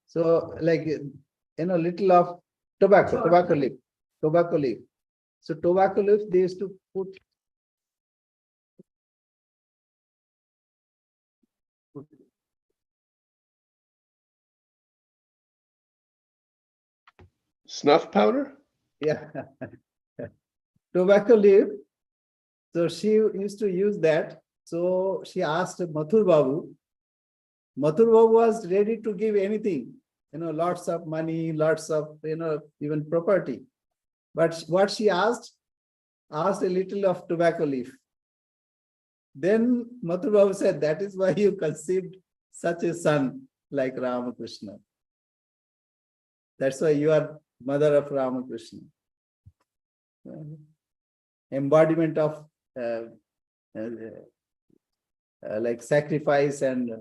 So like, little of tobacco leaf. So tobacco leaf, they used to put Snuff powder? yeah, tobacco leaf. So she used to use that. So she asked Mathur Babu. Mathur Babu was ready to give anything, lots of money, lots of, even property. But what she asked a little of tobacco leaf. Then Mathur Babu said, that is why you conceived such a son like Ramakrishna. That's why you are mother of Ramakrishna. Embodiment of like sacrifice and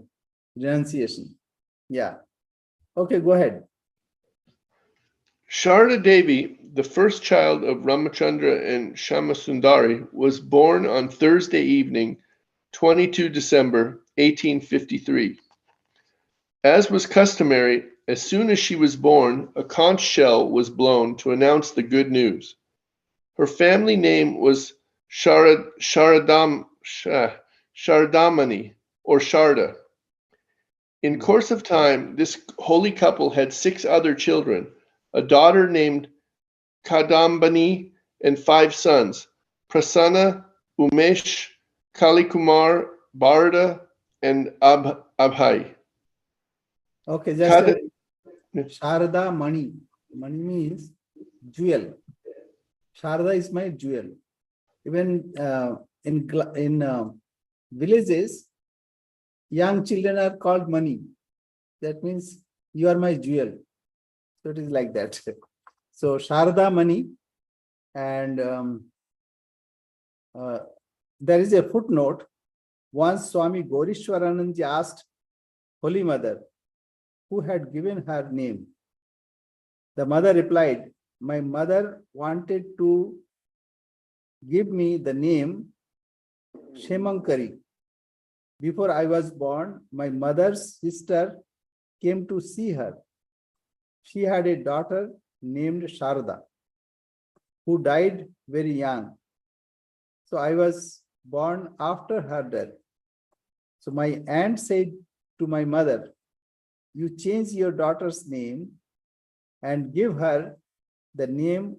renunciation. Yeah. Okay, go ahead. Saradadevi, the first child of Ramachandra and Shyamasundari, was born on Thursday evening, 22 December 1853. As was customary, as soon as she was born, a conch shell was blown to announce the good news. Her family name was Sharadamani or Sharda. In course of time, this holy couple had 6 other children, a daughter named Kadambani and 5 sons, Prasanna, Umesh, Kalikumar, Bharata, and Abhay. Okay, just Sharada Mani. Mani means jewel. Sharada is my jewel. Even in villages, young children are called Mani. That means you are my jewel. So it is like that. So Sharada Mani, and there is a footnote. Once Swami Gaurishwaranandji asked Holy Mother who had given her name. The mother replied, my mother wanted to give me the name Shemankari. Before I was born, my mother's sister came to see her. She had a daughter named Sharada, who died very young. So I was born after her death. So my aunt said to my mother, you change your daughter's name and give her the name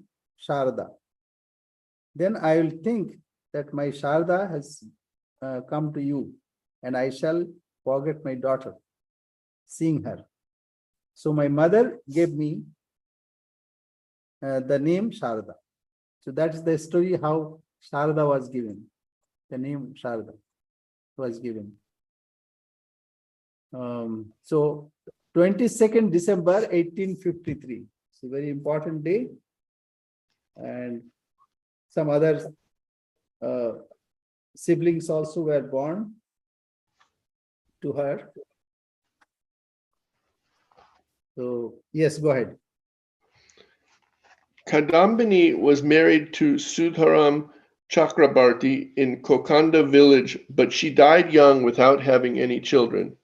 Sharada. Then I will think that my Sharada has come to you, and I shall forget my daughter, seeing her. So my mother gave me the name Sharada. So that is the story how Sharada was given. The name Sharada was given. So 22nd December 1853. It's a very important day. And some other siblings also were born to her. So yes, go ahead. Kadambini was married to Sudharam Chakrabarti in Kokanda village, but she died young without having any children.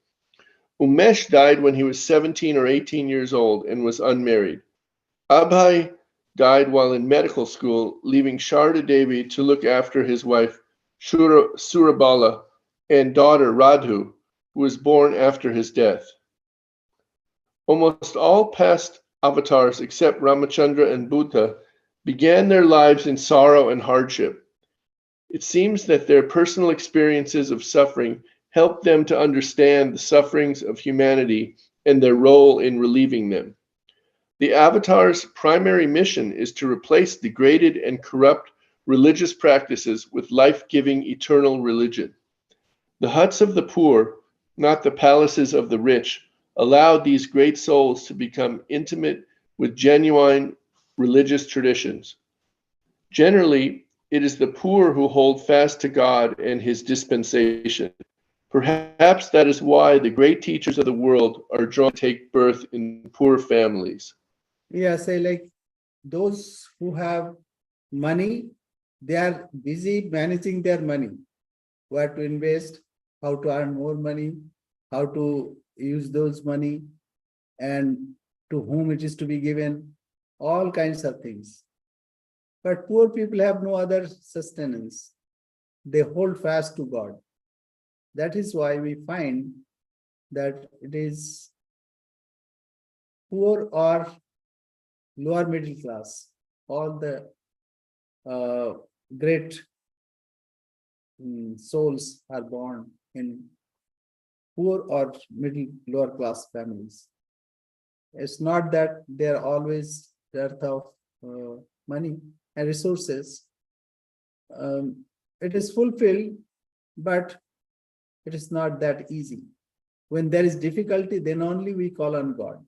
Umesh died when he was 17 or 18 years old and was unmarried. Abhay died while in medical school, leaving Saradadevi to look after his wife Surabala and daughter Radhu, who was born after his death. Almost all past avatars except Ramachandra and Buddha began their lives in sorrow and hardship. It seems that their personal experiences of suffering helped them to understand the sufferings of humanity and their role in relieving them. The avatar's primary mission is to replace degraded and corrupt religious practices with life-giving eternal religion. The huts of the poor, not the palaces of the rich, allowed these great souls to become intimate with genuine religious traditions. Generally, it is the poor who hold fast to God and his dispensation. Perhaps that is why the great teachers of the world are drawn to take birth in poor families. Yeah, say like those who have money, They are busy managing their money, where to invest, how to earn more money, how to use those money, and to whom it is to be given, all kinds of things. But poor people have no other sustenance. They hold fast to God. That is why we find that it is poor or lower middle class, all the great souls are born in poor or middle lower class families. It's not that they're always dearth of money and resources. It is fulfilled, but it is not that easy. When there is difficulty, then only we call on God.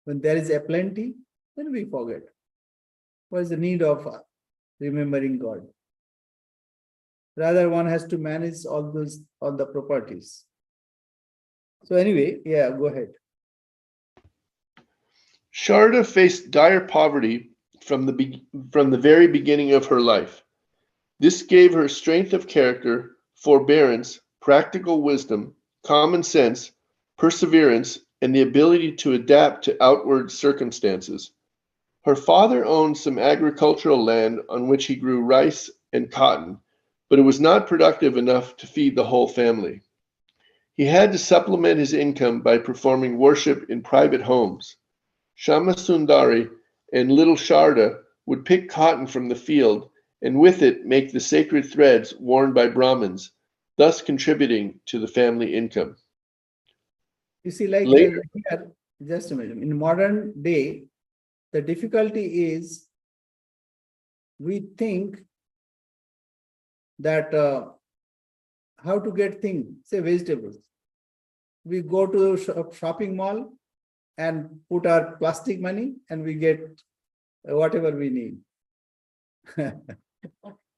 When there is a plenty, then we forget. What is the need of remembering God? Rather, one has to manage all the properties. So anyway, yeah, go ahead. Sharda faced dire poverty from the very beginning of her life. This gave her strength of character, forbearance, practical wisdom, common sense, perseverance, and the ability to adapt to outward circumstances. Her father owned some agricultural land on which he grew rice and cotton, but it was not productive enough to feed the whole family. He had to supplement his income by performing worship in private homes. Shama Sundari and little Sharda would pick cotton from the field and with it make the sacred threads worn by Brahmins, thus contributing to the family income. You see, like Later, here, just a minute. In modern day, the difficulty is we think that how to get things, say vegetables. We go to a shopping mall and put our plastic money and we get whatever we need.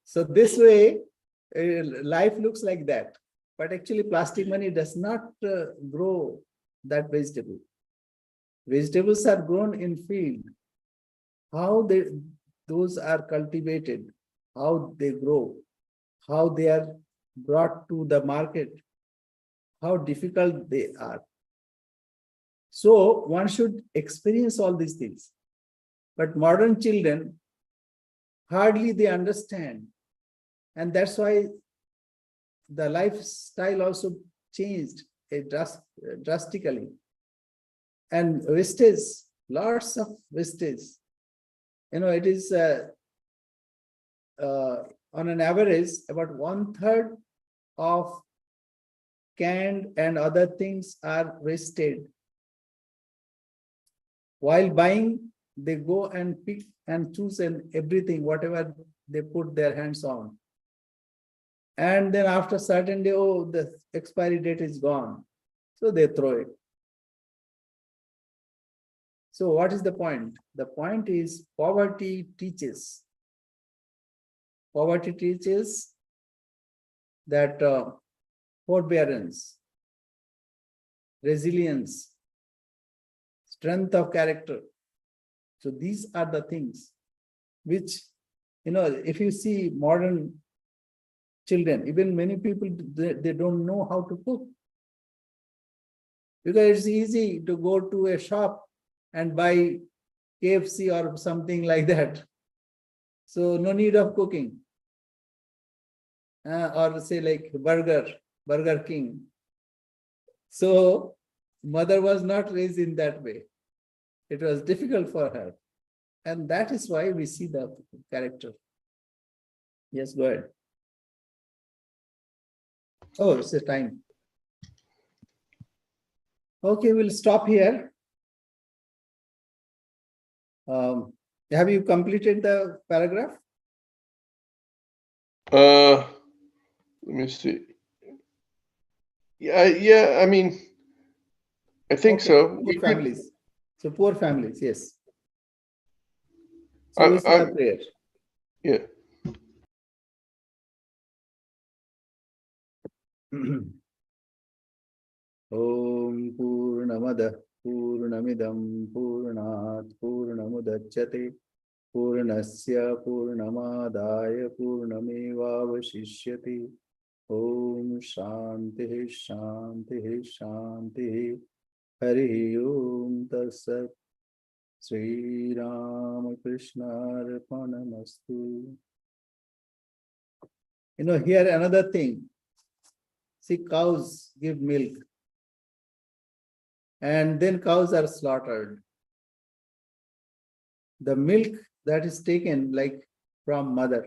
So this way, life looks like that. But actually plastic money does not grow that vegetable. Vegetables are grown in field. How those are cultivated, how they grow, how they are brought to the market, how difficult they are. So one should experience all these things. But modern children, hardly they understand. And that's why the lifestyle also changed drastically. And wastage, lots of wastage. You know, it is on an average about 1/3 of canned and other things are wasted. While buying, they go and pick and choose and everything, whatever they put their hands on. And then after a certain day, oh, the expiry date is gone. So they throw it. So what is the point? The point is poverty teaches. Poverty teaches that forbearance, resilience, strength of character. So these are the things which, you know, if you see modern children, even many people, they don't know how to cook. Because it's easy to go to a shop and buy KFC or something like that. So no need of cooking. Or say like Burger King. So mother was not raised in that way. It was difficult for her. And that is why we see the character. Yes, go ahead. Oh, it's the time. Okay, we'll stop here. Have you completed the paragraph? let me see. Yeah, I mean, I think Okay, so. Poor We could, families. So poor families, yes. So we say the prayer. yeah. Om Purnamada Purnamidam Purnat Purnamudachyate Purnasya Purnamadaya Purnamevavashishyati. Om Shanti Shanti Shanti. Hari Om Tatsat. Sri Ramakrishna Arpanamastu. Here another thing. See, cows give milk. And then cows are slaughtered. The milk that is taken like from mother,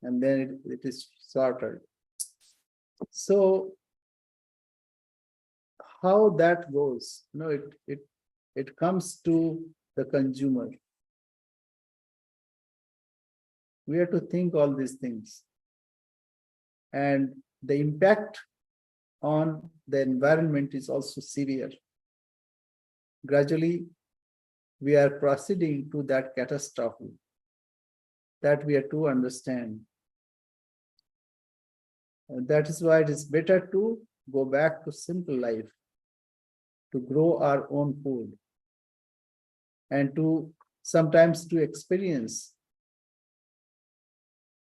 and then it is slaughtered. So how that goes? It comes to the consumer. We have to think all these things. And the impact on the environment is also severe. Gradually, we are proceeding to that catastrophe that we are to understand. And that is why it is better to go back to simple life, to grow our own food, and to sometimes to experience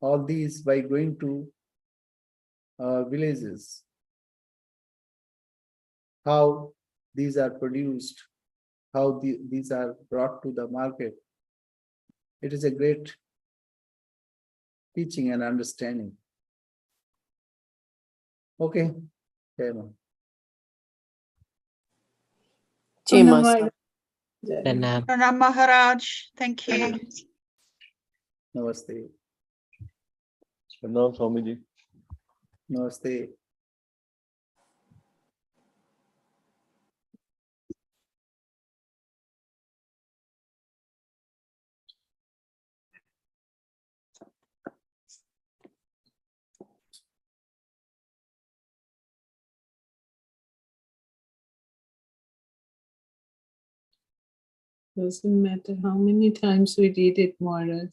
all these by going to villages, how these are produced, how these are brought to the market. It is a great teaching and understanding. Okay, Jayama. Jai Master. Pranam. Pranam Maharaj, thank you. Namaste. Pranam Swamiji. Namaste. Doesn't matter how many times we read it, Maharaj.